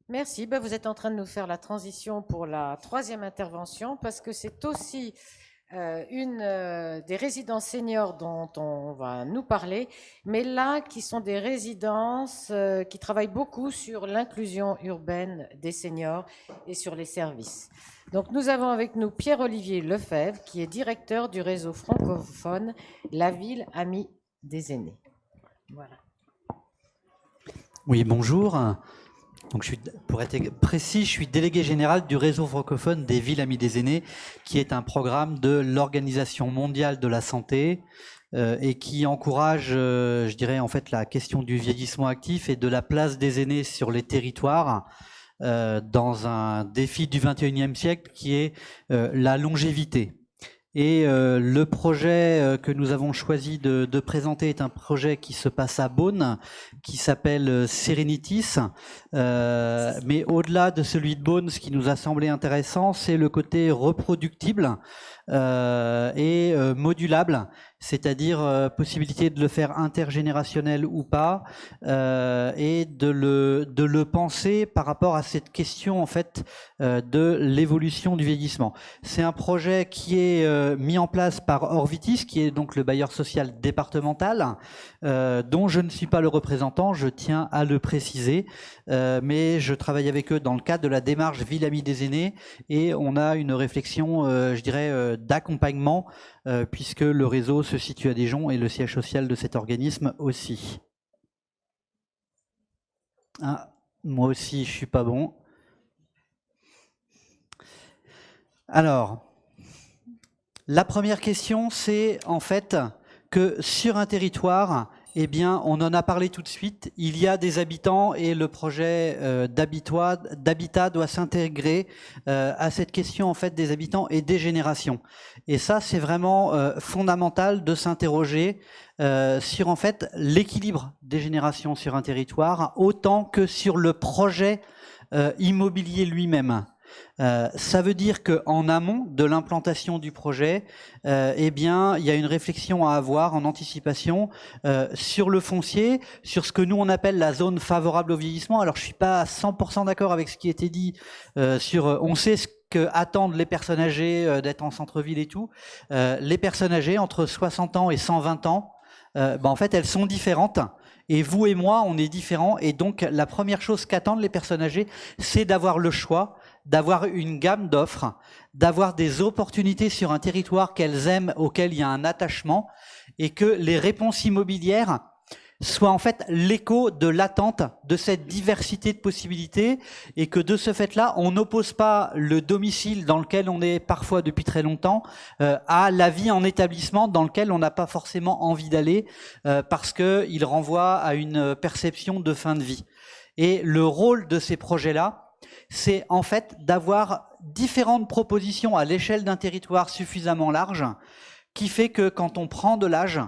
Merci. Vous êtes en train de nous faire la transition pour la troisième intervention parce que c'est aussi une des résidences seniors dont on va nous parler, mais là qui sont des résidences qui travaillent beaucoup sur l'inclusion urbaine des seniors et sur les services. Donc nous avons avec nous Pierre-Olivier Lefebvre qui est directeur du réseau francophone La Ville Amie des Aînés. Voilà. Oui, bonjour. Donc, pour être précis, je suis délégué général du réseau francophone des Villes Amies des Aînés, qui est un programme de l'Organisation mondiale de la santé et qui encourage, je dirais, en fait, la question du vieillissement actif et de la place des aînés sur les territoires dans un défi du 21e siècle qui est la longévité. Et le projet que nous avons choisi de présenter est un projet qui se passe à Beaune, qui s'appelle Serenitis. Mais au-delà de celui de Beaune, ce qui nous a semblé intéressant, c'est le côté reproductible et modulable, c'est-à-dire possibilité de le faire intergénérationnel ou pas, et de le penser par rapport à cette question en fait de l'évolution du vieillissement. C'est un projet qui est mis en place par Orvitis, qui est donc le bailleur social départemental, dont je ne suis pas le représentant, je tiens à le préciser, mais je travaille avec eux dans le cadre de la démarche Ville Amie des Aînés, et on a une réflexion, je dirais, d'accompagnement, puisque le réseau se situe à Dijon et le siège social de cet organisme aussi. Ah, moi aussi, je suis pas bon. Alors, la première question, c'est en fait que sur un territoire, eh bien, on en a parlé tout de suite, il y a des habitants et le projet d'habitat doit s'intégrer à cette question en fait des habitants et des générations. Et ça, c'est vraiment fondamental de s'interroger sur en fait l'équilibre des générations sur un territoire, autant que sur le projet immobilier lui-même. Ça veut dire qu'en amont de l'implantation du projet, eh bien, il y a une réflexion à avoir en anticipation sur le foncier, sur ce que nous on appelle la zone favorable au vieillissement. Alors, je suis pas à 100% d'accord avec ce qui était dit sur. On sait ce que attendent les personnes âgées d'être en centre-ville et tout. Les personnes âgées entre 60 ans et 120 ans, en fait, elles sont différentes. Et vous et moi, on est différents. Et donc, la première chose qu'attendent les personnes âgées, c'est d'avoir le choix, d'avoir une gamme d'offres, d'avoir des opportunités sur un territoire qu'elles aiment, auquel il y a un attachement, et que les réponses immobilières soient en fait l'écho de l'attente de cette diversité de possibilités, et que de ce fait-là, on n'oppose pas le domicile dans lequel on est parfois depuis très longtemps à la vie en établissement dans lequel on n'a pas forcément envie d'aller parce qu'il renvoie à une perception de fin de vie. Et le rôle de ces projets-là, c'est en fait d'avoir différentes propositions à l'échelle d'un territoire suffisamment large qui fait que quand on prend de l'âge,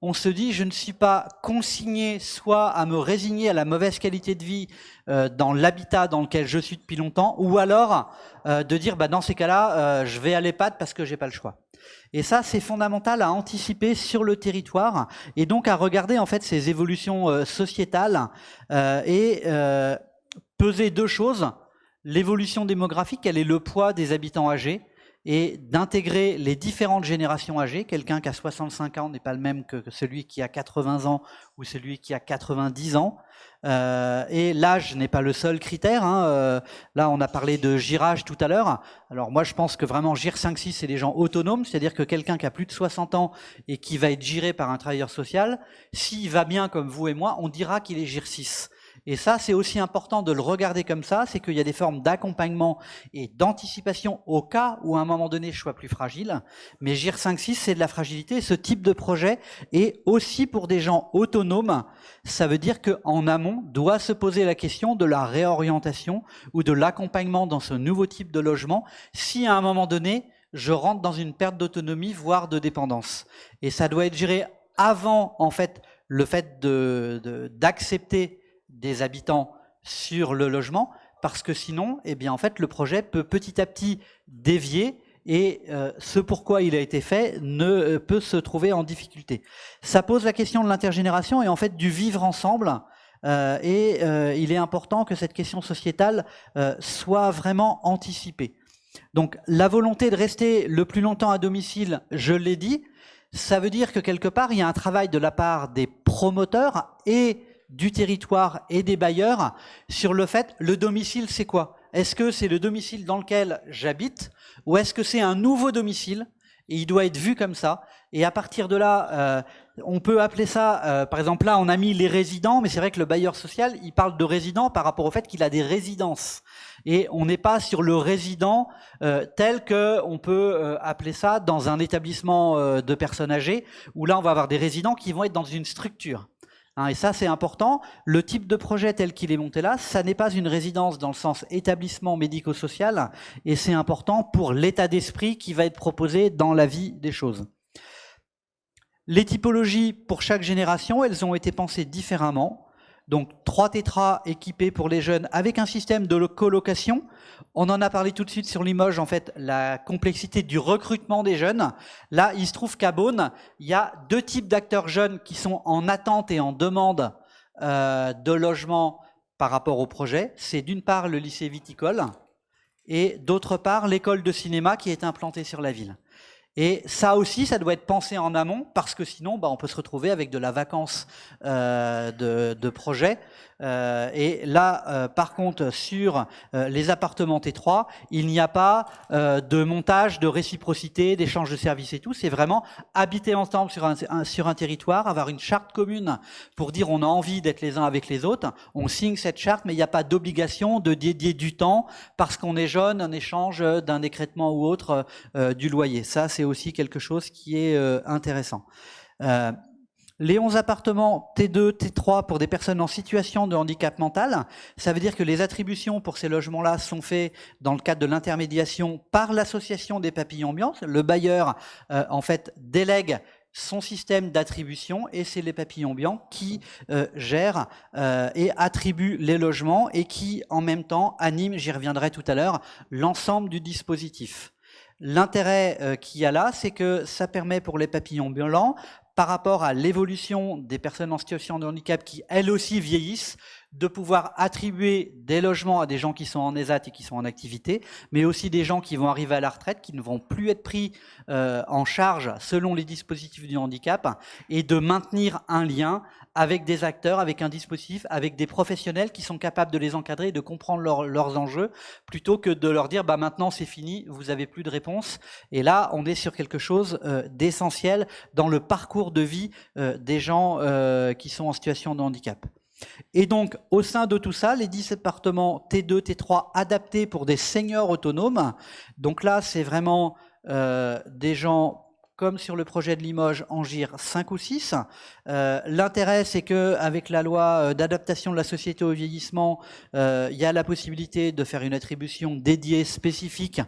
on se dit je ne suis pas consigné soit à me résigner à la mauvaise qualité de vie dans l'habitat dans lequel je suis depuis longtemps, ou alors de dire dans ces cas-là je vais à l'EHPAD parce que j'ai pas le choix. Et ça, c'est fondamental à anticiper sur le territoire et donc à regarder en fait ces évolutions sociétales et peser deux choses. L'évolution démographique, quel est le poids des habitants âgés, et d'intégrer les différentes générations âgées. Quelqu'un qui a 65 ans n'est pas le même que celui qui a 80 ans ou celui qui a 90 ans. Et l'âge n'est pas le seul critère. Là, on a parlé de girage tout à l'heure. Alors moi, je pense que vraiment GIR 5-6, c'est des gens autonomes, c'est-à-dire que quelqu'un qui a plus de 60 ans et qui va être giré par un travailleur social, s'il va bien comme vous et moi, on dira qu'il est GIR 6. Et ça, c'est aussi important de le regarder comme ça, c'est qu'il y a des formes d'accompagnement et d'anticipation au cas où à un moment donné je sois plus fragile. Mais GIR 5-6, c'est de la fragilité. Ce type de projet est aussi pour des gens autonomes. Ça veut dire qu'en amont, doit se poser la question de la réorientation ou de l'accompagnement dans ce nouveau type de logement si à un moment donné, je rentre dans une perte d'autonomie, voire de dépendance. Et ça doit être géré avant, en fait, le fait d'accepter des habitants sur le logement, parce que sinon, eh bien, en fait, le projet peut petit à petit dévier et ce pourquoi il a été fait ne peut se trouver en difficulté. Ça pose la question de l'intergénération et en fait du vivre ensemble il est important que cette question sociétale soit vraiment anticipée. Donc la volonté de rester le plus longtemps à domicile, je l'ai dit, ça veut dire que quelque part, il y a un travail de la part des promoteurs et du territoire et des bailleurs sur le fait, le domicile, c'est quoi? Est-ce que c'est le domicile dans lequel j'habite ou est-ce que c'est un nouveau domicile? Et il doit être vu comme ça. Et à partir de là, on peut appeler ça, par exemple là, on a mis les résidents, mais c'est vrai que le bailleur social, il parle de résidents par rapport au fait qu'il a des résidences. Et on n'est pas sur le résident tel que on peut appeler ça dans un établissement de personnes âgées, où là, on va avoir des résidents qui vont être dans une structure. Hein, et ça, c'est important. Le type de projet tel qu'il est monté là, ça n'est pas une résidence dans le sens établissement médico-social, et c'est important pour l'état d'esprit qui va être proposé dans la vie des choses. Les typologies pour chaque génération, elles ont été pensées différemment. Donc 3 tétras équipés pour les jeunes avec un système de colocation. On en a parlé tout de suite sur Limoges, en fait, la complexité du recrutement des jeunes. Là, il se trouve qu'à Beaune, il y a 2 types d'acteurs jeunes qui sont en attente et en demande de logement par rapport au projet. C'est d'une part le lycée viticole et d'autre part l'école de cinéma qui est implantée sur la ville. Et ça aussi, ça doit être pensé en amont parce que sinon, on peut se retrouver avec de la vacance de projets. Et là, par contre, sur les appartements T3, il n'y a pas de montage, de réciprocité, d'échange de services et tout. C'est vraiment habiter ensemble sur un territoire, avoir une charte commune pour dire on a envie d'être les uns avec les autres. On signe cette charte, mais il n'y a pas d'obligation de dédier du temps parce qu'on est jeune en échange d'un écrêtement ou autre du loyer. Ça, c'est aussi quelque chose qui est intéressant. Les 11 appartements T2, T3 pour des personnes en situation de handicap mental, ça veut dire que les attributions pour ces logements-là sont faites dans le cadre de l'intermédiation par l'association des papillons ambiance. Le bailleur, en fait, délègue son système d'attribution et c'est les papillons blancs qui gèrent et attribuent les logements et qui, en même temps, animent, j'y reviendrai tout à l'heure, l'ensemble du dispositif. L'intérêt qu'il y a là, c'est que ça permet pour les papillons blancs, par rapport à l'évolution des personnes en situation de handicap qui, elles aussi, vieillissent, de pouvoir attribuer des logements à des gens qui sont en ESAT et qui sont en activité, mais aussi des gens qui vont arriver à la retraite, qui ne vont plus être pris en charge selon les dispositifs du handicap, et de maintenir un lien avec des acteurs, avec un dispositif, avec des professionnels qui sont capables de les encadrer et de comprendre leurs enjeux, plutôt que de leur dire maintenant c'est fini, vous n'avez plus de réponse. Et là, on est sur quelque chose d'essentiel dans le parcours de vie des gens qui sont en situation de handicap. Et donc, au sein de tout ça, les 10 appartements T2, T3 adaptés pour des seniors autonomes. Donc là, c'est vraiment des gens comme sur le projet de Limoges, en GIR 5 ou 6. L'intérêt, c'est qu'avec la loi d'adaptation de la société au vieillissement, il y a la possibilité de faire une attribution dédiée spécifique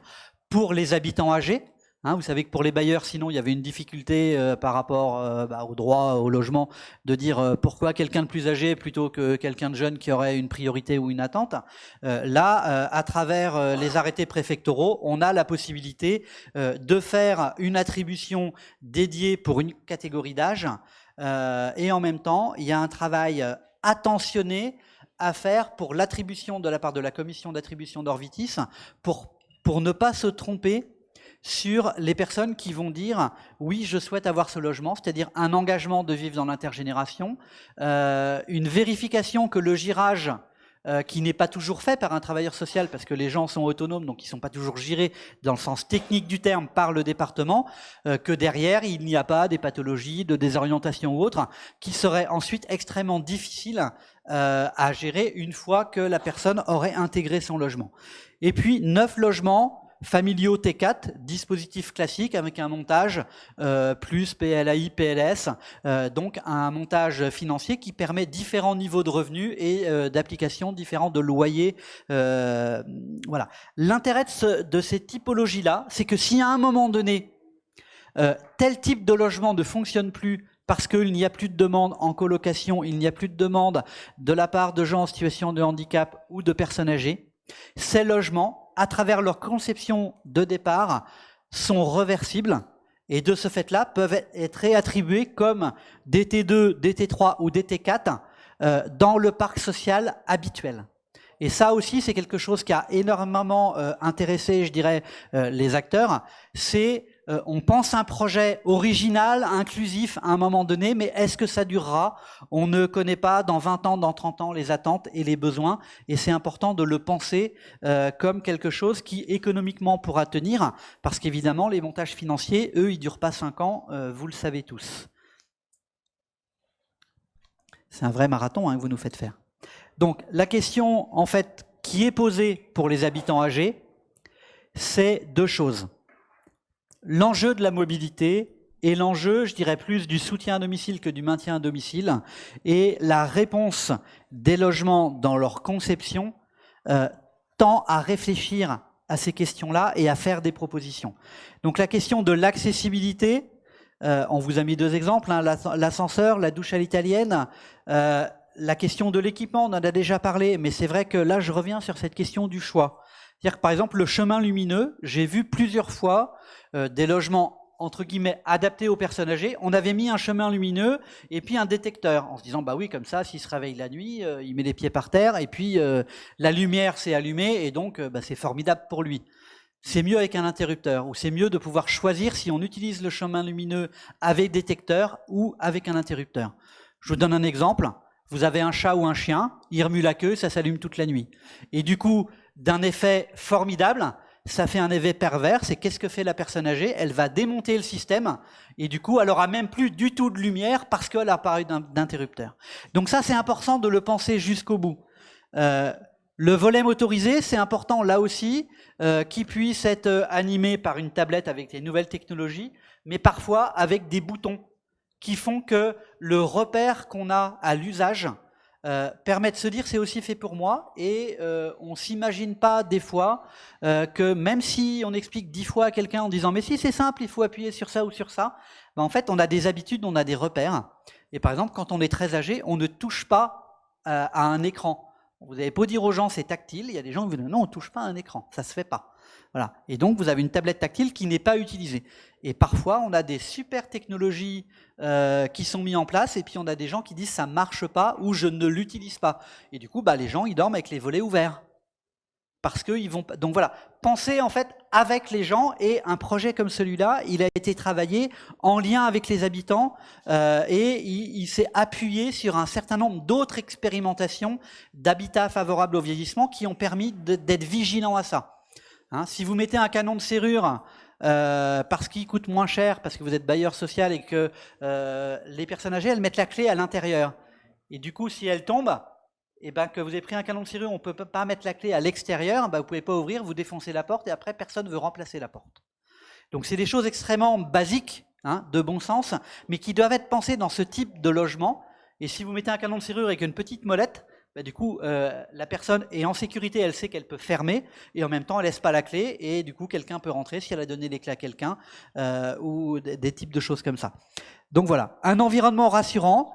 pour les habitants âgés. Hein, vous savez que pour les bailleurs, sinon, il y avait une difficulté par rapport au droit au logement de dire pourquoi quelqu'un de plus âgé plutôt que quelqu'un de jeune qui aurait une priorité ou une attente. Là, à travers les arrêtés préfectoraux, on a la possibilité de faire une attribution dédiée pour une catégorie d'âge et en même temps, il y a un travail attentionné à faire pour l'attribution de la part de la commission d'attribution d'Orvitis pour ne pas se tromper sur les personnes qui vont dire « oui, je souhaite avoir ce logement », c'est-à-dire un engagement de vivre dans l'intergénération, une vérification que le girage, qui n'est pas toujours fait par un travailleur social, parce que les gens sont autonomes, donc ils ne sont pas toujours girés dans le sens technique du terme par le département, que derrière, il n'y a pas des pathologies, de désorientation ou autre, qui seraient ensuite extrêmement difficiles à gérer une fois que la personne aurait intégré son logement. Et puis, 9 logements familiaux T4, dispositif classique avec un montage plus PLAI, PLS, donc un montage financier qui permet différents niveaux de revenus et d'application différents de loyers. Voilà. L'intérêt de ces typologies-là, c'est que si à un moment donné, tel type de logement ne fonctionne plus parce qu'il n'y a plus de demande en colocation, il n'y a plus de demande de la part de gens en situation de handicap ou de personnes âgées, ces logements, à travers leur conception de départ, sont reversibles et de ce fait-là peuvent être réattribués comme des T2, des T3 ou des T4 dans le parc social habituel. Et ça aussi, c'est quelque chose qui a énormément intéressé, je dirais, les acteurs. C'est on pense un projet original, inclusif à un moment donné, mais est-ce que ça durera? On ne connaît pas dans 20 ans, dans 30 ans les attentes et les besoins, et c'est important de le penser comme quelque chose qui économiquement pourra tenir, parce qu'évidemment les montages financiers, eux, ils durent pas 5 ans, vous le savez tous. C'est un vrai marathon que vous nous faites faire. Donc la question en fait qui est posée pour les habitants âgés, c'est deux choses. L'enjeu de la mobilité et l'enjeu, je dirais plus du soutien à domicile que du maintien à domicile, et la réponse des logements dans leur conception tend à réfléchir à ces questions-là et à faire des propositions. Donc la question de l'accessibilité, on vous a mis deux exemples, l'ascenseur, la douche à l'italienne, la question de l'équipement, on en a déjà parlé, mais c'est vrai que là je reviens sur cette question du choix. C'est-à-dire que par exemple le chemin lumineux, j'ai vu plusieurs fois des logements entre guillemets adaptés aux personnes âgées. On avait mis un chemin lumineux et puis un détecteur en se disant bah oui, comme ça s'il se réveille la nuit, il met les pieds par terre et puis la lumière s'est allumée et donc c'est formidable pour lui. C'est mieux avec un interrupteur, ou c'est mieux de pouvoir choisir si on utilise le chemin lumineux avec détecteur ou avec un interrupteur. Je vous donne un exemple. Vous avez un chat ou un chien, il remue la queue, ça s'allume toute la nuit. Et du coup, d'un effet formidable, ça fait un effet pervers, c'est qu'est-ce que fait la personne âgée? Elle va démonter le système, et du coup, elle aura même plus du tout de lumière parce qu'elle a apparu d'interrupteur. Donc ça, c'est important de le penser jusqu'au bout. Le volet motorisé, c'est important là aussi, qu'il puisse être animé par une tablette avec les nouvelles technologies, mais parfois avec des boutons qui font que le repère qu'on a à l'usage permet de se dire c'est aussi fait pour moi, et on s'imagine pas des fois que même si on explique 10 fois à quelqu'un en disant mais si c'est simple, il faut appuyer sur ça ou sur ça, ben en fait on a des habitudes, on a des repères, et par exemple quand on est très âgé, on ne touche pas à un écran. Vous n'avez pas dire aux gens c'est tactile, il y a des gens qui vous disent non on ne touche pas à un écran, ça se fait pas. Voilà. Et donc vous avez une tablette tactile qui n'est pas utilisée. Et parfois on a des super technologies qui sont mises en place, et puis on a des gens qui disent ça marche pas ou je ne l'utilise pas. Et du coup les gens ils dorment avec les volets ouverts. Parce qu'ils vont. Donc voilà, pensez en fait avec les gens, et un projet comme celui-là, il a été travaillé en lien avec les habitants et il s'est appuyé sur un certain nombre d'autres expérimentations d'habitat favorable au vieillissement qui ont permis d'être vigilants à ça. Hein, si vous mettez un canon de serrure parce qu'il coûte moins cher, parce que vous êtes bailleur social et que les personnes âgées, elles mettent la clé à l'intérieur. Et du coup, si elle tombe, et que vous avez pris un canon de serrure, on ne peut pas mettre la clé à l'extérieur, vous ne pouvez pas ouvrir, vous défoncez la porte et après personne ne veut remplacer la porte. Donc c'est des choses extrêmement basiques, de bon sens, mais qui doivent être pensées dans ce type de logement. Et si vous mettez un canon de serrure avec une petite molette, du coup la personne est en sécurité, elle sait qu'elle peut fermer, et en même temps elle laisse pas la clé, et du coup quelqu'un peut rentrer si elle a donné les clés à quelqu'un, ou des types de choses comme ça. Donc voilà, un environnement rassurant.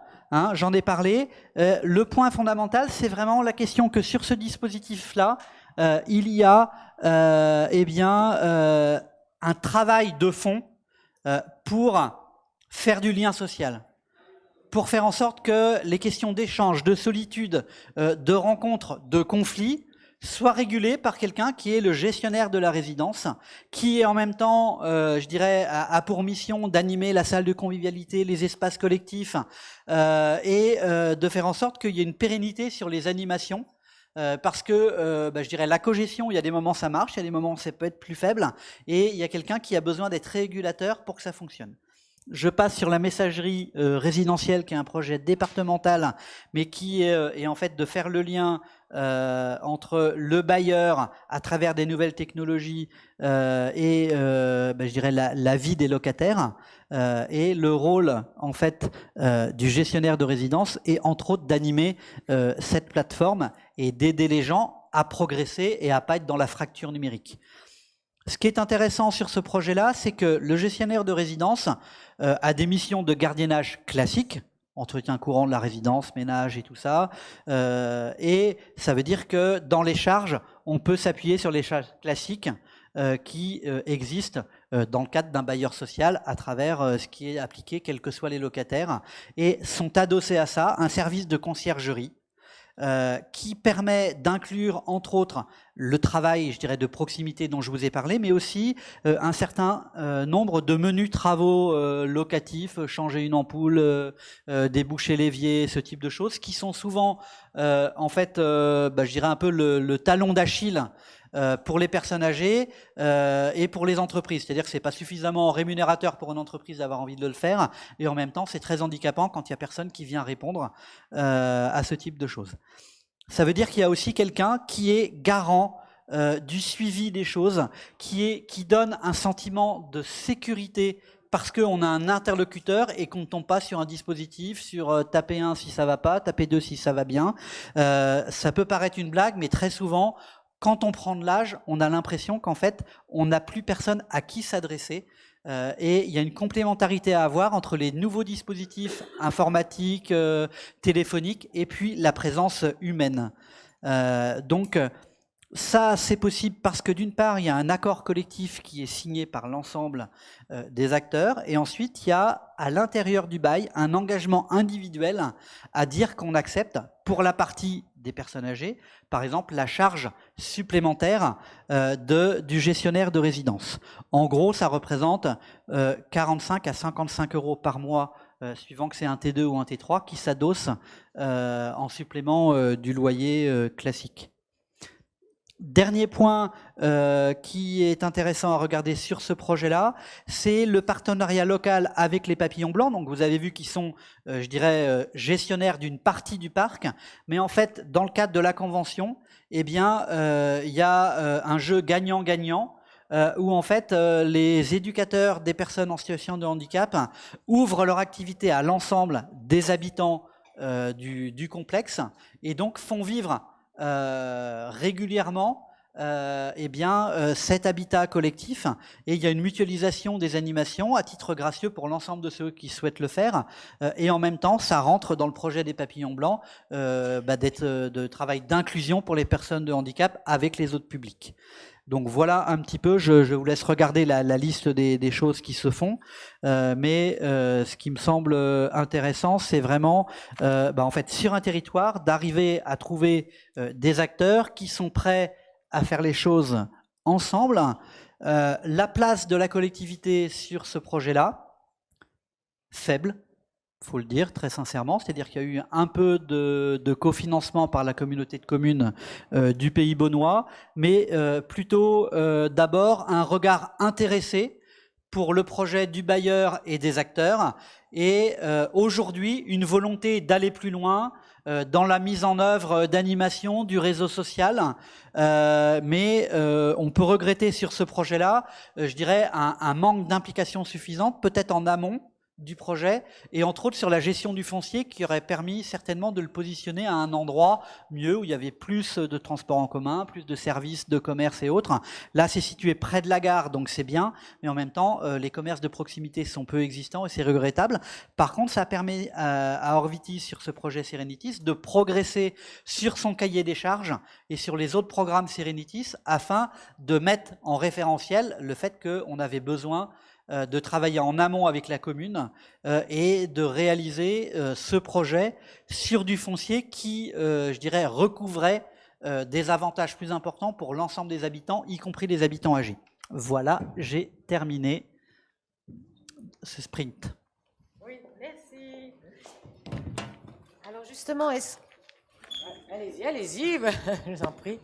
J'en ai parlé. Le point fondamental, c'est vraiment la question que sur ce dispositif-là, il y a un travail de fond pour faire du lien social, pour faire en sorte que les questions d'échange, de solitude, de rencontres, de conflits soient régulées par quelqu'un qui est le gestionnaire de la résidence, qui est en même temps, je dirais, a pour mission d'animer la salle de convivialité, les espaces collectifs, et de faire en sorte qu'il y ait une pérennité sur les animations, parce que, je dirais, la cogestion, il y a des moments ça marche, il y a des moments ça peut être plus faible, et il y a quelqu'un qui a besoin d'être régulateur pour que ça fonctionne. Je passe sur la messagerie résidentielle, qui est un projet départemental, mais qui est en fait de faire le lien entre le bailleur à travers des nouvelles technologies et je dirais la vie des locataires, et le rôle en fait du gestionnaire de résidence est entre autres d'animer cette plateforme et d'aider les gens à progresser et à pas être dans la fracture numérique. Ce qui est intéressant sur ce projet-là, c'est que le gestionnaire de résidence a des missions de gardiennage classiques, entretien courant de la résidence, ménage et tout ça, et ça veut dire que dans les charges, on peut s'appuyer sur les charges classiques qui existent dans le cadre d'un bailleur social à travers ce qui est appliqué, quels que soient les locataires, et sont adossés à ça un service de conciergerie qui permet d'inclure, entre autres, le travail, je dirais, de proximité dont je vous ai parlé, mais aussi un certain nombre de menus travaux locatifs, changer une ampoule, déboucher l'évier, ce type de choses, qui sont souvent, en fait, je dirais un peu le talon d'Achille pour les personnes âgées et pour les entreprises. C'est-à-dire que ce n'est pas suffisamment rémunérateur pour une entreprise d'avoir envie de le faire, et en même temps, c'est très handicapant quand il n'y a personne qui vient répondre à ce type de choses. Ça veut dire qu'il y a aussi quelqu'un qui est garant du suivi des choses, qui donne un sentiment de sécurité parce qu'on a un interlocuteur et qu'on ne tombe pas sur un dispositif, sur taper 1 si ça va pas, taper 2 si ça va bien. Ça peut paraître une blague, mais très souvent, quand on prend de l'âge, on a l'impression qu'en fait, on n'a plus personne à qui s'adresser. Et il y a une complémentarité à avoir entre les nouveaux dispositifs informatiques, téléphoniques, et puis la présence humaine. Donc, ça, c'est possible parce que d'une part, il y a un accord collectif qui est signé par l'ensemble des acteurs, et ensuite, il y a à l'intérieur du bail un engagement individuel à dire qu'on accepte, pour la partie des personnes âgées, par exemple, la charge supplémentaire du gestionnaire de résidence. En gros, ça représente 45 à 55 euros par mois, suivant que c'est un T2 ou un T3, qui s'adosse en supplément du loyer classique. Dernier point qui est intéressant à regarder sur ce projet-là, c'est le partenariat local avec les Papillons Blancs. Donc vous avez vu qu'ils sont, je dirais, gestionnaires d'une partie du parc, mais en fait, dans le cadre de la convention, eh bien, il y a un jeu gagnant-gagnant où en fait les éducateurs des personnes en situation de handicap ouvrent leur activité à l'ensemble des habitants du complexe et donc font vivre régulièrement cet habitat collectif, et il y a une mutualisation des animations à titre gracieux pour l'ensemble de ceux qui souhaitent le faire, et en même temps ça rentre dans le projet des Papillons Blancs de travail d'inclusion pour les personnes de handicap avec les autres publics. Donc voilà un petit peu, je vous laisse regarder la liste des choses qui se font, mais ce qui me semble intéressant, c'est vraiment, en fait, sur un territoire, d'arriver à trouver des acteurs qui sont prêts à faire les choses ensemble. La place de la collectivité sur ce projet-là, faible. Il faut le dire très sincèrement, c'est-à-dire qu'il y a eu un peu de cofinancement par la communauté de communes du Pays Beaunois, mais plutôt d'abord un regard intéressé pour le projet du bailleur et des acteurs, et aujourd'hui une volonté d'aller plus loin dans la mise en œuvre d'animation du réseau social, mais on peut regretter sur ce projet-là, je dirais, un manque d'implication suffisante, peut-être en amont du projet, et entre autres sur la gestion du foncier qui aurait permis certainement de le positionner à un endroit mieux où il y avait plus de transports en commun, plus de services de commerce et autres. Là, c'est situé près de la gare, donc c'est bien, mais en même temps, les commerces de proximité sont peu existants et c'est regrettable. Par contre, ça permet à Orvitis, sur ce projet Serenitis, de progresser sur son cahier des charges et sur les autres programmes Serenitis afin de mettre en référentiel le fait qu'on avait besoin de travailler en amont avec la commune et de réaliser ce projet sur du foncier qui, je dirais, recouvrait des avantages plus importants pour l'ensemble des habitants, y compris les habitants âgés. Voilà, j'ai terminé ce sprint. Oui, merci. Alors justement, allez-y, je vous en prie.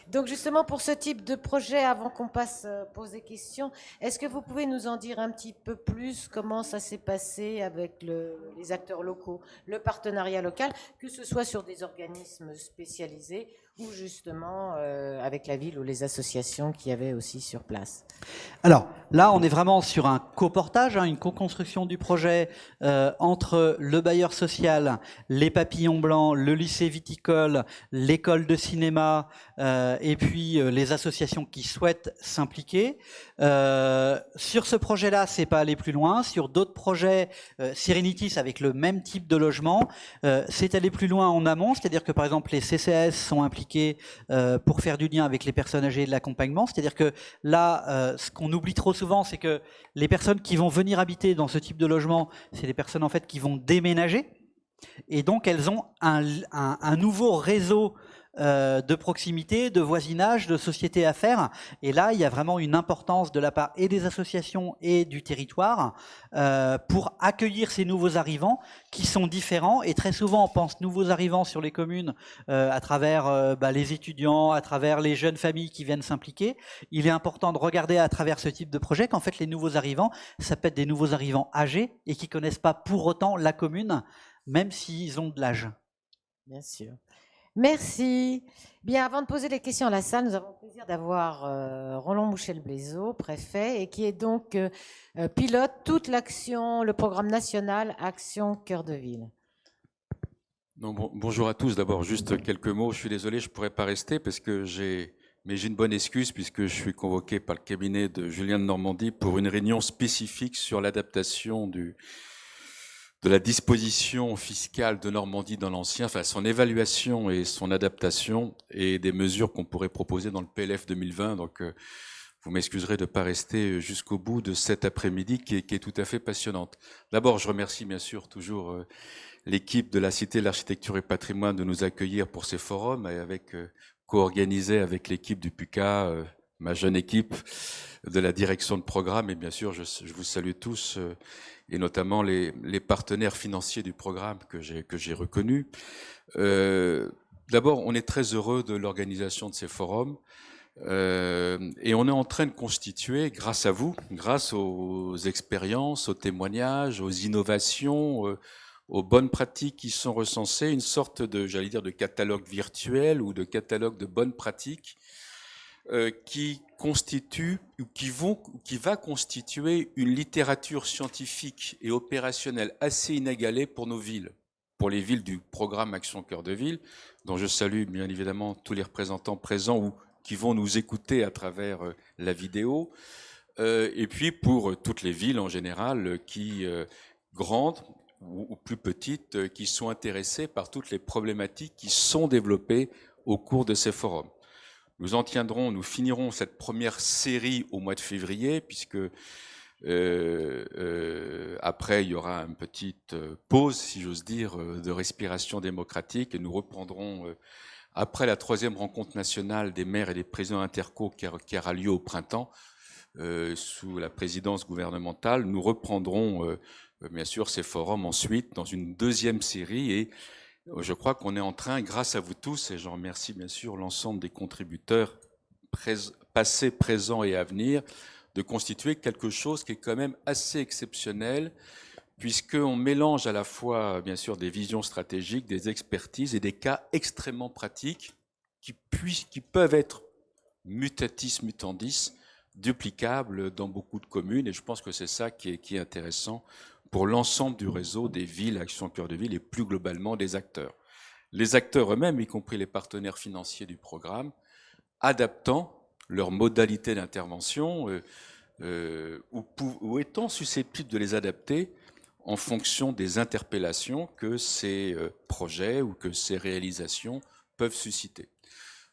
Donc justement, pour ce type de projet, avant qu'on passe poser des questions, est-ce que vous pouvez nous en dire un petit peu plus comment ça s'est passé avec les acteurs locaux, le partenariat local, que ce soit sur des organismes spécialisés ou justement avec la ville ou les associations qui avaient aussi sur place? Alors là, on est vraiment sur un coportage, une co-construction du projet entre le bailleur social, les Papillons Blancs, le lycée viticole, l'école de cinéma et puis les associations qui souhaitent s'impliquer. Sur ce projet-là, c'est pas aller plus loin. Sur d'autres projets, Serenitis avec le même type de logement, c'est aller plus loin en amont, c'est-à-dire que par exemple les CCAS sont impliqués pour faire du lien avec les personnes âgées et de l'accompagnement. C'est-à-dire que là, ce qu'on oublie trop souvent, c'est que les personnes qui vont venir habiter dans ce type de logement, c'est des personnes en fait qui vont déménager. Et donc, elles ont un nouveau réseau de proximité, de voisinage, de société à faire. Et là, il y a vraiment une importance de la part et des associations et du territoire pour accueillir ces nouveaux arrivants qui sont différents. Et très souvent, on pense nouveaux arrivants sur les communes à travers les étudiants, à travers les jeunes familles qui viennent s'impliquer. Il est important de regarder à travers ce type de projet qu'en fait, les nouveaux arrivants, ça peut être des nouveaux arrivants âgés et qui connaissent pas pour autant la commune, même s'ils ont de l'âge. Bien sûr. Merci. Bien, avant de poser les questions à la salle, nous avons le plaisir d'avoir Roland Mouchel-Blaiseau, préfet, et qui est donc pilote toute l'action, le programme national Action Cœur de Ville. Bonjour à tous. D'abord, juste quelques mots. Je suis désolé, je ne pourrais pas rester parce que j'ai une bonne excuse puisque je suis convoqué par le cabinet de Julien de Normandie pour une réunion spécifique sur l'adaptation de la disposition fiscale de Normandie dans l'ancien, enfin son évaluation et son adaptation et des mesures qu'on pourrait proposer dans le PLF 2020. Donc, vous m'excuserez de ne pas rester jusqu'au bout de cet après-midi qui est tout à fait passionnante. D'abord, je remercie bien sûr toujours l'équipe de la Cité de l'Architecture et Patrimoine de nous accueillir pour ces forums et avec co-organisé avec l'équipe du PUCA, ma jeune équipe de la direction de programme. Et bien sûr, je vous salue tous et notamment les partenaires financiers du programme que j'ai reconnus. D'abord, on est très heureux de l'organisation de ces forums et on est en train de constituer, grâce à vous, grâce aux expériences, aux témoignages, aux innovations, aux bonnes pratiques qui sont recensées, une sorte de, j'allais dire, de catalogue virtuel ou de catalogue de bonnes pratiques qui constitue ou qui va constituer une littérature scientifique et opérationnelle assez inégalée pour nos villes, pour les villes du programme Action Cœur de Ville, dont je salue bien évidemment tous les représentants présents ou qui vont nous écouter à travers la vidéo, et puis pour toutes les villes en général qui grandes ou plus petites, qui sont intéressées par toutes les problématiques qui sont développées au cours de ces forums. Nous finirons cette première série au mois de février, puisque après il y aura une petite pause, si j'ose dire, de respiration démocratique, et nous reprendrons après la 3e rencontre nationale des maires et des présidents interco qui aura lieu au printemps, sous la présidence gouvernementale. Nous reprendrons bien sûr ces forums ensuite dans une 2e série, et je crois qu'on est en train, grâce à vous tous, et j'en remercie bien sûr l'ensemble des contributeurs passés, présents et à venir, de constituer quelque chose qui est quand même assez exceptionnel, puisqu'on mélange à la fois bien sûr des visions stratégiques, des expertises et des cas extrêmement pratiques qui peuvent être mutatis mutandis, duplicables dans beaucoup de communes, et je pense que c'est ça qui est intéressant pour l'ensemble du réseau des villes, Action Cœur de Ville, et plus globalement des acteurs. Les acteurs eux-mêmes, y compris les partenaires financiers du programme, adaptant leurs modalités d'intervention ou étant susceptibles de les adapter en fonction des interpellations que ces projets ou que ces réalisations peuvent susciter.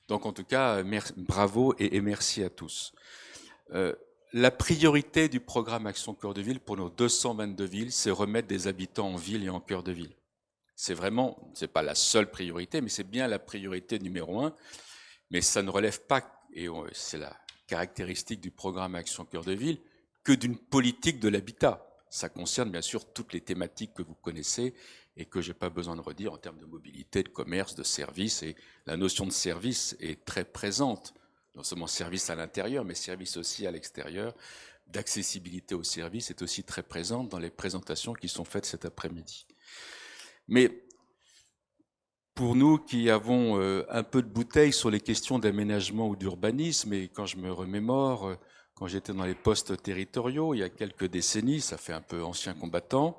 Donc en tout cas, bravo et merci à tous. La priorité du programme Action Cœur de Ville pour nos 222 villes, c'est remettre des habitants en ville et en cœur de ville. C'est pas la seule priorité, mais c'est bien la priorité numéro 1. Mais ça ne relève pas, et c'est la caractéristique du programme Action Cœur de Ville, que d'une politique de l'habitat. Ça concerne bien sûr toutes les thématiques que vous connaissez et que je n'ai pas besoin de redire en termes de mobilité, de commerce, de service. Et la notion de service est très présente. Non seulement service à l'intérieur, mais service aussi à l'extérieur, d'accessibilité aux services est aussi très présente dans les présentations qui sont faites cet après-midi. Mais pour nous qui avons un peu de bouteille sur les questions d'aménagement ou d'urbanisme, et quand je me remémore, quand j'étais dans les postes territoriaux, il y a quelques décennies, ça fait un peu ancien combattant,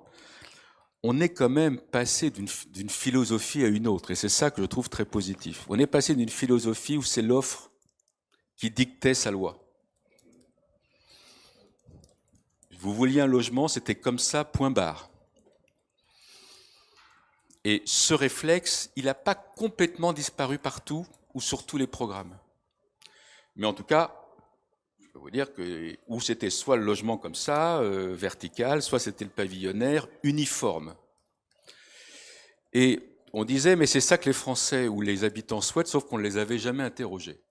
on est quand même passé d'une philosophie à une autre, et c'est ça que je trouve très positif. On est passé d'une philosophie où c'est l'offre qui dictait sa loi. Vous vouliez un logement, c'était comme ça, point barre. Et ce réflexe, il n'a pas complètement disparu partout ou sur tous les programmes. Mais en tout cas, je peux vous dire que où c'était soit le logement comme ça, vertical, soit c'était le pavillonnaire, uniforme. Et on disait, mais c'est ça que les Français ou les habitants souhaitent, sauf qu'on ne les avait jamais interrogés.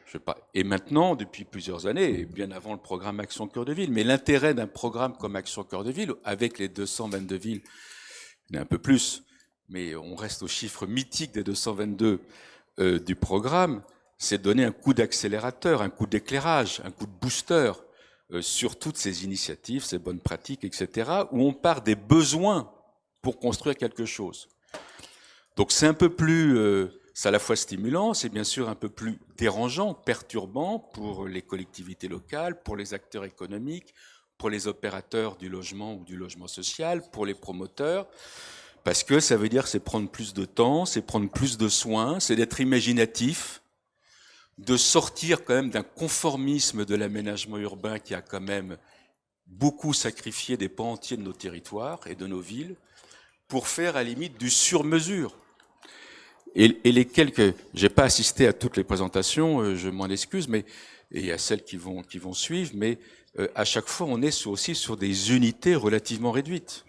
Je sais pas. Et maintenant, depuis plusieurs années, bien avant le programme Action Cœur de Ville, mais l'intérêt d'un programme comme Action Cœur de Ville, avec les 222 villes, il y en a un peu plus, mais on reste au chiffre mythique des 222 du programme, c'est donner un coup d'accélérateur, un coup d'éclairage, un coup de booster sur toutes ces initiatives, ces bonnes pratiques, etc., où on part des besoins pour construire quelque chose. Donc c'est un peu plus, c'est à la fois stimulant, c'est bien sûr un peu plus dérangeant, perturbant pour les collectivités locales, pour les acteurs économiques, pour les opérateurs du logement ou du logement social, pour les promoteurs, parce que ça veut dire que c'est prendre plus de temps, c'est prendre plus de soins, c'est d'être imaginatif, de sortir quand même d'un conformisme de l'aménagement urbain qui a quand même beaucoup sacrifié des pans entiers de nos territoires et de nos villes, pour faire à la limite du sur-mesure. Et les quelques, j'ai pas assisté à toutes les présentations, je m'en excuse, mais et à celles qui vont suivre, mais à chaque fois on est aussi sur des unités relativement réduites.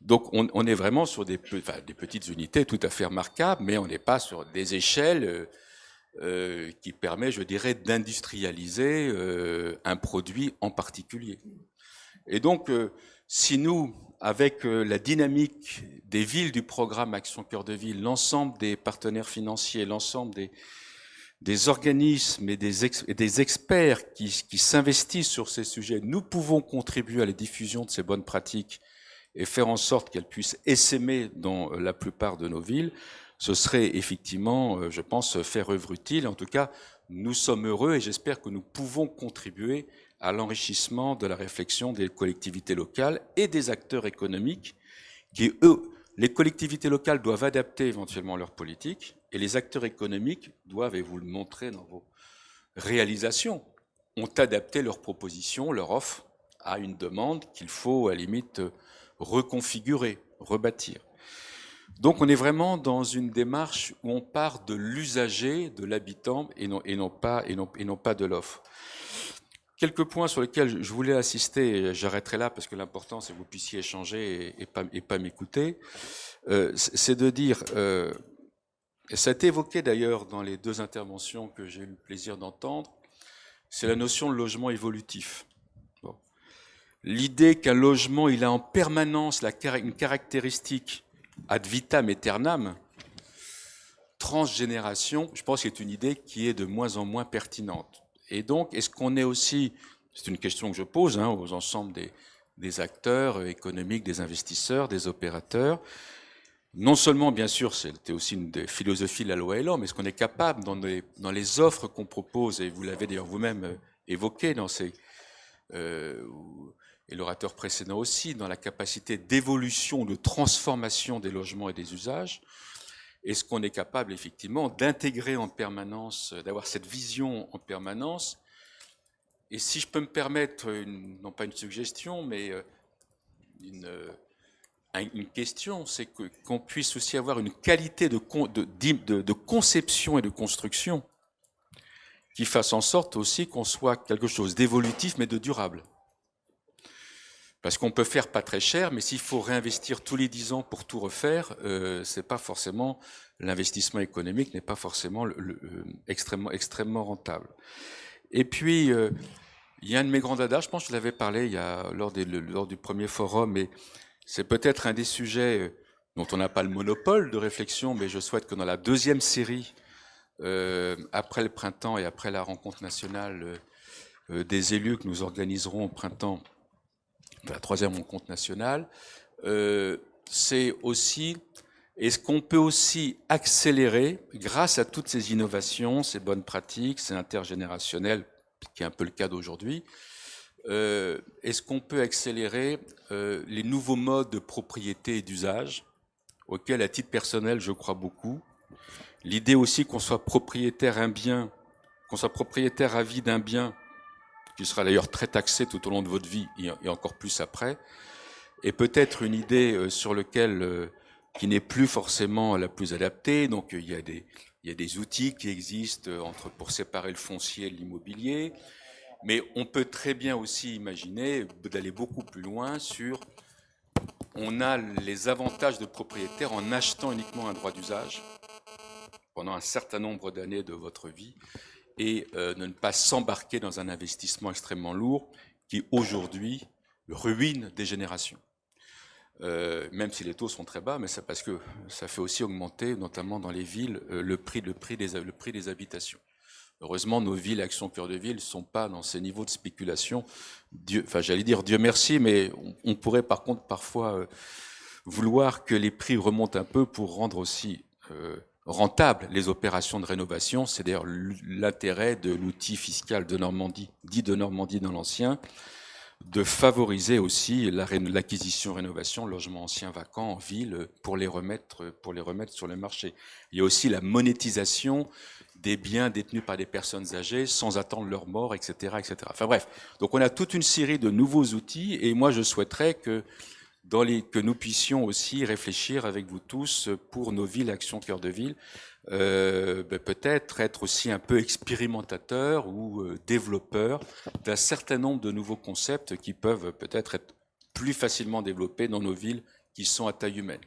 Donc on est vraiment sur des petites unités tout à fait remarquables, mais on n'est pas sur des échelles qui permettent, je dirais, d'industrialiser un produit en particulier. Et donc, si nous, avec la dynamique des villes du programme Action Cœur de Ville, l'ensemble des partenaires financiers, l'ensemble des organismes et des experts qui s'investissent sur ces sujets, nous pouvons contribuer à la diffusion de ces bonnes pratiques et faire en sorte qu'elles puissent essaimer dans la plupart de nos villes, ce serait effectivement, je pense, faire œuvre utile. En tout cas, nous sommes heureux et j'espère que nous pouvons contribuer à l'enrichissement de la réflexion des collectivités locales et des acteurs économiques qui, eux, les collectivités locales doivent adapter éventuellement leur politique et les acteurs économiques doivent, et vous le montrez dans vos réalisations, ont adapté leurs propositions, leur offre à une demande qu'il faut à la limite reconfigurer, rebâtir. Donc on est vraiment dans une démarche où on part de l'usager, de l'habitant et non pas de l'offre. Quelques points sur lesquels je voulais assister, j'arrêterai là parce que l'important c'est que vous puissiez échanger et pas m'écouter, c'est de dire, ça a été évoqué d'ailleurs dans les deux interventions que j'ai eu le plaisir d'entendre, c'est la notion de logement évolutif. Bon. L'idée qu'un logement, il a en permanence une caractéristique ad vitam aeternam, transgénération, je pense que c'est une idée qui est de moins en moins pertinente. Et donc, est-ce qu'on est aussi, c'est une question que je pose aux ensembles des acteurs économiques, des investisseurs, des opérateurs, non seulement, bien sûr, c'était aussi une des philosophies de la loi Elan, mais est-ce qu'on est capable, dans les offres qu'on propose, et vous l'avez d'ailleurs vous-même évoqué dans et l'orateur précédent aussi, dans la capacité d'évolution, de transformation des logements et des usages, est-ce qu'on est capable effectivement d'intégrer en permanence, d'avoir cette vision en permanence? Et si je peux me permettre, non pas une suggestion, mais une question, c'est qu'on puisse aussi avoir une qualité de conception et de construction qui fasse en sorte aussi qu'on soit quelque chose d'évolutif mais de durable. Parce qu'on peut faire pas très cher, mais s'il faut réinvestir tous les 10 ans pour tout refaire, c'est pas forcément, l'investissement économique n'est pas forcément extrêmement rentable. Et puis, il y a un de mes grands dadas, je pense que je l'avais parlé lors du premier forum, mais c'est peut-être un des sujets dont on n'a pas le monopole de réflexion, mais je souhaite que dans la deuxième série, après le printemps et après la rencontre nationale des élus que nous organiserons au printemps, la troisième rencontre nationale, c'est aussi, est-ce qu'on peut aussi accélérer, grâce à toutes ces innovations, ces bonnes pratiques, c'est intergénérationnel, qui est un peu le cas d'aujourd'hui, est-ce qu'on peut accélérer les nouveaux modes de propriété et d'usage, auxquels, à titre personnel, je crois beaucoup, L'idée aussi qu'on soit propriétaire qu'on soit propriétaire à vie d'un bien, qui sera d'ailleurs très taxé tout au long de votre vie et encore plus après, est peut-être une idée sur laquelle qui n'est plus forcément la plus adaptée. Donc il y a des outils qui existent pour séparer le foncier et l'immobilier, mais on peut très bien aussi imaginer d'aller beaucoup plus loin on a les avantages de propriétaire en achetant uniquement un droit d'usage pendant un certain nombre d'années de votre vie et de ne pas s'embarquer dans un investissement extrêmement lourd qui aujourd'hui ruine des générations. Même si les taux sont très bas, mais c'est parce que ça fait aussi augmenter, notamment dans les villes, le prix des habitations. Heureusement, nos villes, Action Cœur de Ville, ne sont pas dans ces niveaux de spéculation. J'allais dire Dieu merci, mais on pourrait par contre parfois vouloir que les prix remontent un peu pour rendre aussi rentables les opérations de rénovation. C'est d'ailleurs l'intérêt de l'outil fiscal de Normandie, dit de Normandie dans l'ancien, de favoriser aussi l'acquisition-rénovation, logements anciens vacants en ville pour les remettre sur le marché. Il y a aussi la monétisation des biens détenus par des personnes âgées sans attendre leur mort, etc., etc. Enfin bref, donc on a toute une série de nouveaux outils et moi je souhaiterais que nous puissions aussi réfléchir avec vous tous pour nos villes, Action Cœur de Ville, peut-être être aussi un peu expérimentateurs ou développeurs d'un certain nombre de nouveaux concepts qui peuvent peut-être être plus facilement développés dans nos villes qui sont à taille humaine.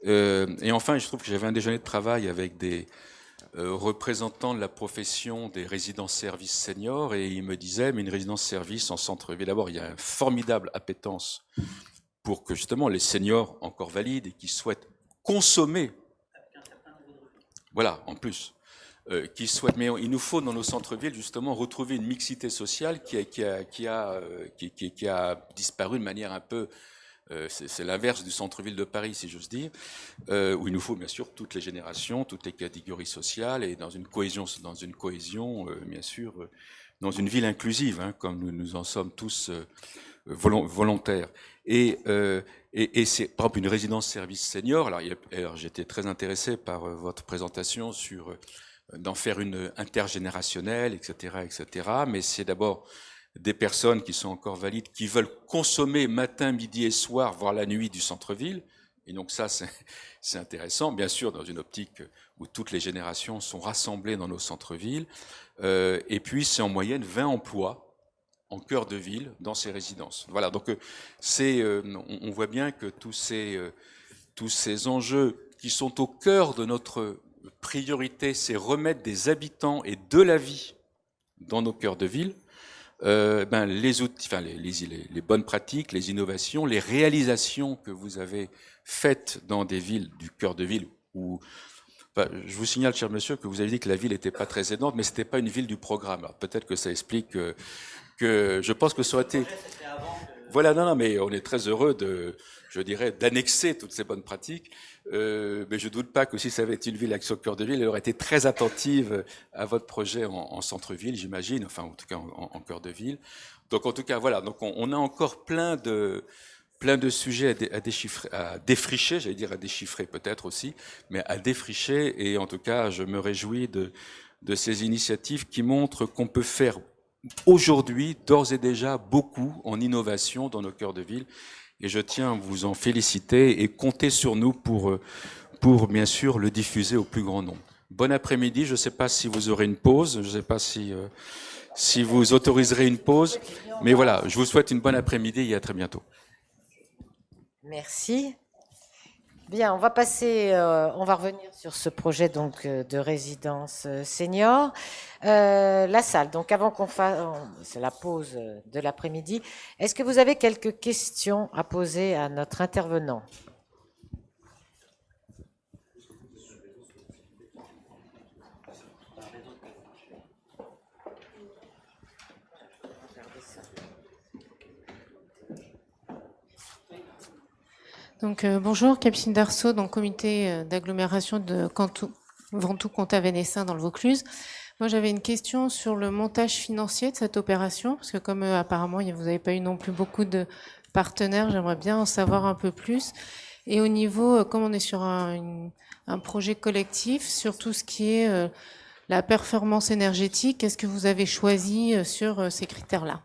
Et enfin, je trouve que j'avais un déjeuner de travail avec des représentants de la profession des résidences-services seniors et ils me disaient, mais une résidence-service en centre-ville, d'abord, il y a une formidable appétence pour que justement les seniors encore valides et qui souhaitent consommer, voilà, en plus, qui souhaitent, mais il nous faut dans nos centres-villes justement retrouver une mixité sociale qui a disparu de manière un peu, c'est l'inverse du centre-ville de Paris, si j'ose dire, où il nous faut bien sûr toutes les générations, toutes les catégories sociales et dans une cohésion, bien sûr, dans une ville inclusive, hein, comme nous en sommes tous volontaires. Et c'est par exemple une résidence service senior. Alors j'étais très intéressé par votre présentation sur d'en faire une intergénérationnelle, etc., etc. Mais c'est d'abord des personnes qui sont encore valides, qui veulent consommer matin, midi et soir, voire la nuit du centre-ville. Et donc ça, c'est intéressant, bien sûr, dans une optique où toutes les générations sont rassemblées dans nos centres-villes. Et puis c'est en moyenne 20 emplois en cœur de ville, dans ces résidences. Voilà, donc on voit bien que tous ces enjeux qui sont au cœur de notre priorité, c'est remettre des habitants et de la vie dans nos cœurs de ville, les outils, les bonnes pratiques, les innovations, les réalisations que vous avez faites dans des villes du cœur de ville où je vous signale, cher monsieur, que vous avez dit que la ville n'était pas très aidante, mais ce n'était pas une ville du programme. Alors peut-être que ça explique que je pense que ça aurait été... Voilà, non, mais on est très heureux d'annexer toutes ces bonnes pratiques. Mais je ne doute pas que si ça avait été une ville Action Cœur de Ville, elle aurait été très attentive à votre projet en centre-ville, j'imagine, enfin en tout cas en cœur de ville. Donc en tout cas, voilà, donc on a encore plein de sujets à défricher, j'allais dire à déchiffrer peut-être aussi, mais à défricher. Et en tout cas, je me réjouis de ces initiatives qui montrent qu'on peut faire aujourd'hui, d'ores et déjà, beaucoup en innovation dans nos cœurs de ville. Et je tiens à vous en féliciter et compter sur nous pour bien sûr le diffuser au plus grand nombre. Bon après-midi, je ne sais pas si vous aurez une pause, je ne sais pas si vous autoriserez une pause, mais voilà, je vous souhaite une bonne après-midi et à très bientôt. Merci. Bien, on va revenir sur ce projet donc de résidence senior. La salle, donc avant qu'on fasse, c'est la pause de l'après-midi. Est-ce que vous avez quelques questions à poser à notre intervenant ? Donc bonjour, Capucine Darceau, donc comité d'agglomération de Ventoux-Comtat-Vénessin dans le Vaucluse. Moi, j'avais une question sur le montage financier de cette opération, parce que comme apparemment vous n'avez pas eu non plus beaucoup de partenaires, j'aimerais bien en savoir un peu plus. Et au niveau, comme on est sur un projet collectif, sur tout ce qui est la performance énergétique, qu'est-ce que vous avez choisi sur ces critères-là?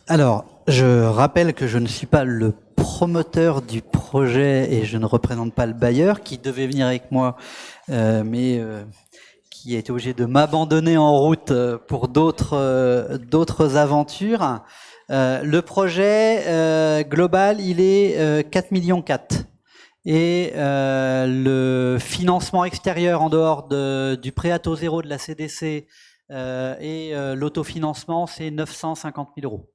Alors, je rappelle que je ne suis pas le promoteur du projet et je ne représente pas le bailleur qui devait venir avec moi, mais qui a été obligé de m'abandonner en route pour d'autres aventures. Le projet global, il est 4,4 millions. Et le financement extérieur en dehors du prêt à taux zéro de la CDC et l'autofinancement, c'est 950 000 euros.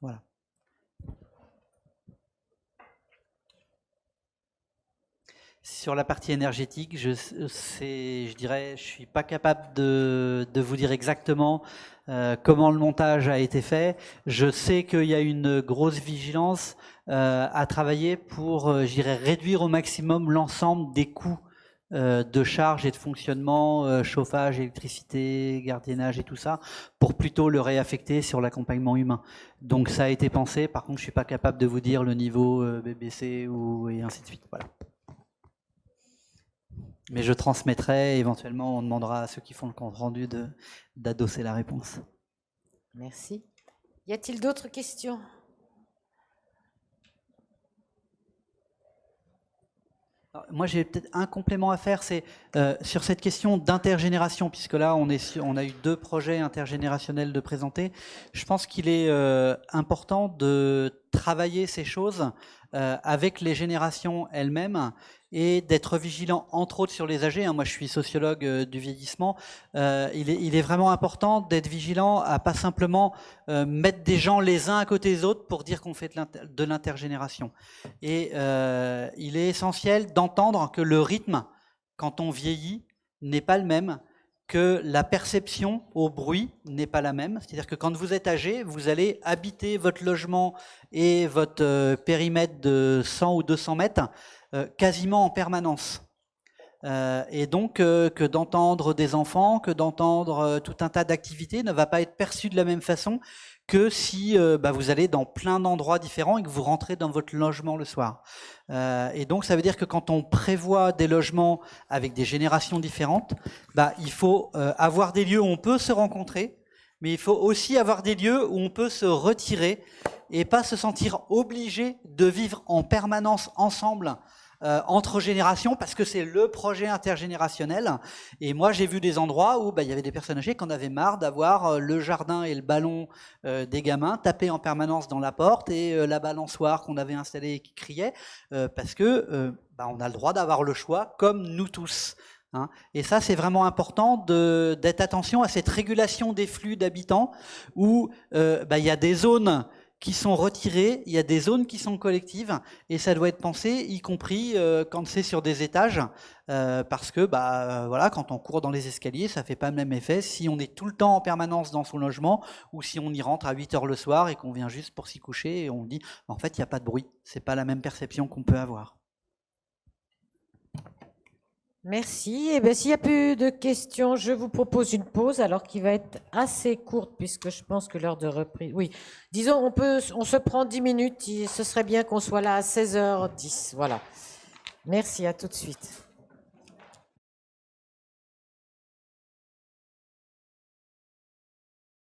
Voilà. Sur la partie énergétique, je suis pas capable de vous dire exactement comment le montage a été fait. Je sais qu'il y a une grosse vigilance à travailler pour, réduire au maximum l'ensemble des coûts de charge et de fonctionnement, chauffage, électricité, gardiennage et tout ça, pour plutôt le réaffecter sur l'accompagnement humain. Donc ça a été pensé. Par contre, je suis pas capable de vous dire le niveau BBC et ainsi de suite. Voilà. Mais je transmettrai, éventuellement, on demandera à ceux qui font le compte rendu d'adosser la réponse. Merci. Y a-t-il d'autres questions? Alors, moi, j'ai peut-être un complément à faire, c'est sur cette question d'intergénération, puisque là, on a eu 2 projets intergénérationnels de présenter. Je pense qu'il est important de travailler ces choses avec les générations elles-mêmes et d'être vigilant, entre autres, sur les âgés. Moi, je suis sociologue du vieillissement. Il est vraiment important d'être vigilant à pas simplement mettre des gens les uns à côté des autres pour dire qu'on fait de l'intergénération. Et il est essentiel d'entendre que le rythme, quand on vieillit, n'est pas le même, que la perception au bruit n'est pas la même. C'est-à-dire que quand vous êtes âgé, vous allez habiter votre logement et votre périmètre de 100 ou 200 mètres quasiment en permanence. Et donc que d'entendre des enfants, que d'entendre tout un tas d'activités ne va pas être perçu de la même façon que si vous allez dans plein d'endroits différents et que vous rentrez dans votre logement le soir. Et donc ça veut dire que quand on prévoit des logements avec des générations différentes, il faut avoir des lieux où on peut se rencontrer, mais il faut aussi avoir des lieux où on peut se retirer et pas se sentir obligé de vivre en permanence ensemble entre générations, parce que c'est le projet intergénérationnel. Et moi, j'ai vu des endroits où il y avait des personnes âgées qui en avaient marre d'avoir le jardin et le ballon des gamins tapés en permanence dans la porte et la balançoire qu'on avait installée et qui criait, parce que on a le droit d'avoir le choix, comme nous tous. Hein. Et ça, c'est vraiment important d'être attention à cette régulation des flux d'habitants où y a des zones qui sont retirées, il y a des zones qui sont collectives, et ça doit être pensé, y compris quand c'est sur des étages, parce que quand on court dans les escaliers, ça fait pas le même effet si on est tout le temps en permanence dans son logement, ou si on y rentre à 8h le soir et qu'on vient juste pour s'y coucher, et on dit, en fait, il n'y a pas de bruit, c'est pas la même perception qu'on peut avoir. Merci. Et s'il n'y a plus de questions, je vous propose une pause, alors qui va être assez courte, puisque je pense que l'heure de reprise... Oui, disons, on se prend 10 minutes, ce serait bien qu'on soit là à 16h10. Voilà. Merci, à tout de suite.